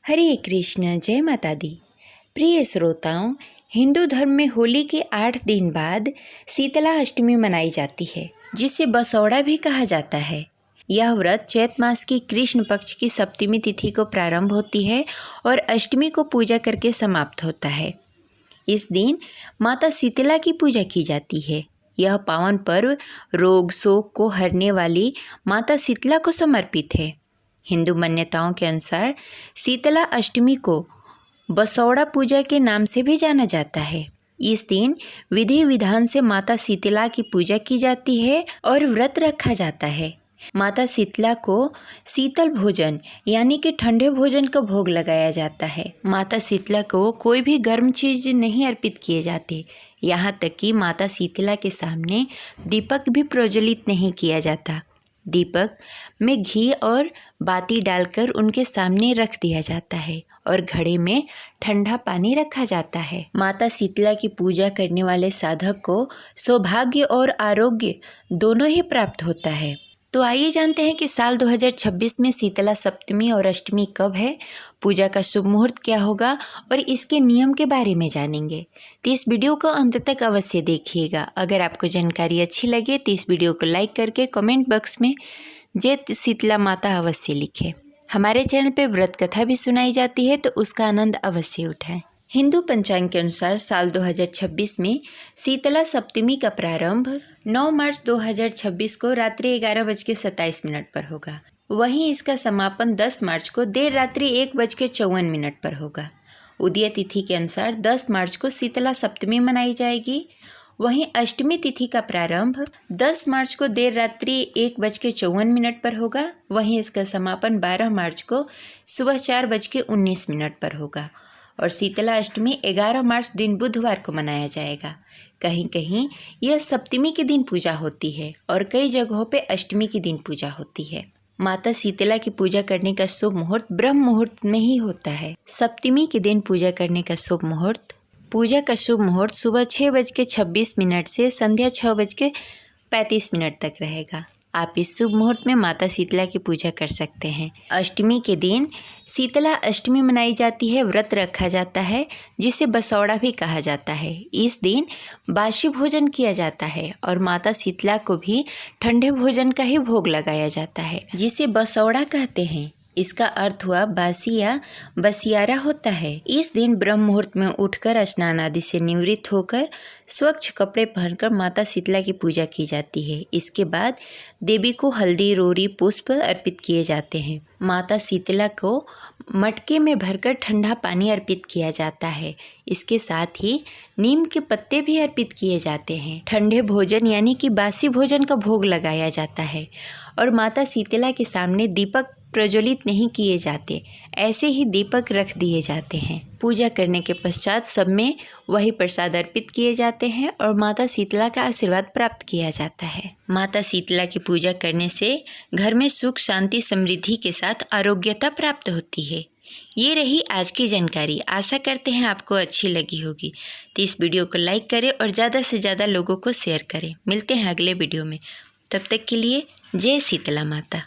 हरे कृष्ण, जय माता दी। प्रिय श्रोताओं, हिंदू धर्म में होली के 8 दिन बाद शीतला अष्टमी मनाई जाती है, जिसे बसौड़ा भी कहा जाता है। यह व्रत चैत मास की कृष्ण पक्ष की सप्तमी तिथि को प्रारंभ होती है और अष्टमी को पूजा करके समाप्त होता है। इस दिन माता शीतला की पूजा की जाती है। यह पावन पर्व रोग शोक को हरने वाली माता शीतला को समर्पित है। हिंदू मान्यताओं के अनुसार शीतला अष्टमी को बसौड़ा पूजा के नाम से भी जाना जाता है। इस दिन विधि विधान से माता शीतला की पूजा की जाती है और व्रत रखा जाता है। माता शीतला को शीतल भोजन यानी कि ठंडे भोजन का भोग लगाया जाता है। माता शीतला को कोई भी गर्म चीज नहीं अर्पित किए जाते। यहाँ तक कि माता शीतला के सामने दीपक भी प्रज्वलित नहीं किया जाता। दीपक में घी और बाती डालकर उनके सामने रख दिया जाता है और घड़े में ठंडा पानी रखा जाता है। माता शीतला की पूजा करने वाले साधक को सौभाग्य और आरोग्य दोनों ही प्राप्त होता है। तो आइए जानते हैं कि साल 2026 में शीतला सप्तमी और अष्टमी कब है, पूजा का शुभ मुहूर्त क्या होगा और इसके नियम के बारे में जानेंगे। तो इस वीडियो को अंत तक अवश्य देखिएगा। अगर आपको जानकारी अच्छी लगे तो इस वीडियो को लाइक करके कमेंट बॉक्स में जय शीतला माता अवश्य लिखें। हमारे चैनल पे व्रत कथा भी सुनाई जाती है, तो उसका आनंद अवश्य उठाएं। हिंदू पंचांग के अनुसार साल 2026 में शीतला सप्तमी का प्रारंभ 9 मार्च 2026 को रात्रि 11:27 पर होगा। वहीं इसका समापन 10 मार्च को देर रात्रि 1:54 पर होगा। उदय तिथि के अनुसार 10 मार्च को शीतला सप्तमी मनाई जाएगी। वहीं अष्टमी तिथि का प्रारंभ 10 मार्च को देर रात्रि 1:54 पर होगा। वहीं इसका समापन 12 मार्च को सुबह 4:19 पर होगा और शीतला अष्टमी 11 मार्च दिन बुधवार को मनाया जाएगा। कहीं कहीं यह सप्तमी के दिन पूजा होती है और कई जगहों पे अष्टमी के दिन पूजा होती है। माता शीतला की पूजा करने का शुभ मुहूर्त ब्रह्म मुहूर्त में ही होता है। सप्तमी के दिन पूजा करने का शुभ मुहूर्त सुबह 6:26 से संध्या 6:35 तक रहेगा। आप इस शुभ मुहूर्त में माता शीतला की पूजा कर सकते हैं। अष्टमी के दिन शीतला अष्टमी मनाई जाती है, व्रत रखा जाता है, जिसे बसौड़ा भी कहा जाता है। इस दिन बासी भोजन किया जाता है और माता शीतला को भी ठंडे भोजन का ही भोग लगाया जाता है, जिसे बसौड़ा कहते हैं। इसका अर्थ हुआ बासी या बसियारा होता है। इस दिन ब्रह्म मुहूर्त में उठकर स्नान आदि से निवृत्त होकर स्वच्छ कपड़े पहनकर माता शीतला की पूजा की जाती है। इसके बाद देवी को हल्दी, रोरी, पुष्प अर्पित किए जाते हैं। माता शीतला को मटके में भरकर ठंडा पानी अर्पित किया जाता है। इसके साथ ही नीम के पत्ते भी अर्पित किए जाते हैं। ठंडे भोजन यानी कि बासी भोजन का भोग लगाया जाता है और माता शीतला के सामने दीपक प्रज्वलित नहीं किए जाते, ऐसे ही दीपक रख दिए जाते हैं। पूजा करने के पश्चात सब में वही प्रसाद अर्पित किए जाते हैं और माता शीतला का आशीर्वाद प्राप्त किया जाता है। माता शीतला की पूजा करने से घर में सुख, शांति, समृद्धि के साथ आरोग्यता प्राप्त होती है। ये रही आज की जानकारी। आशा करते हैं आपको अच्छी लगी होगी। तो इस वीडियो को लाइक करें और ज़्यादा से ज़्यादा लोगों को शेयर करें। मिलते हैं अगले वीडियो में। तब तक के लिए जय शीतला माता।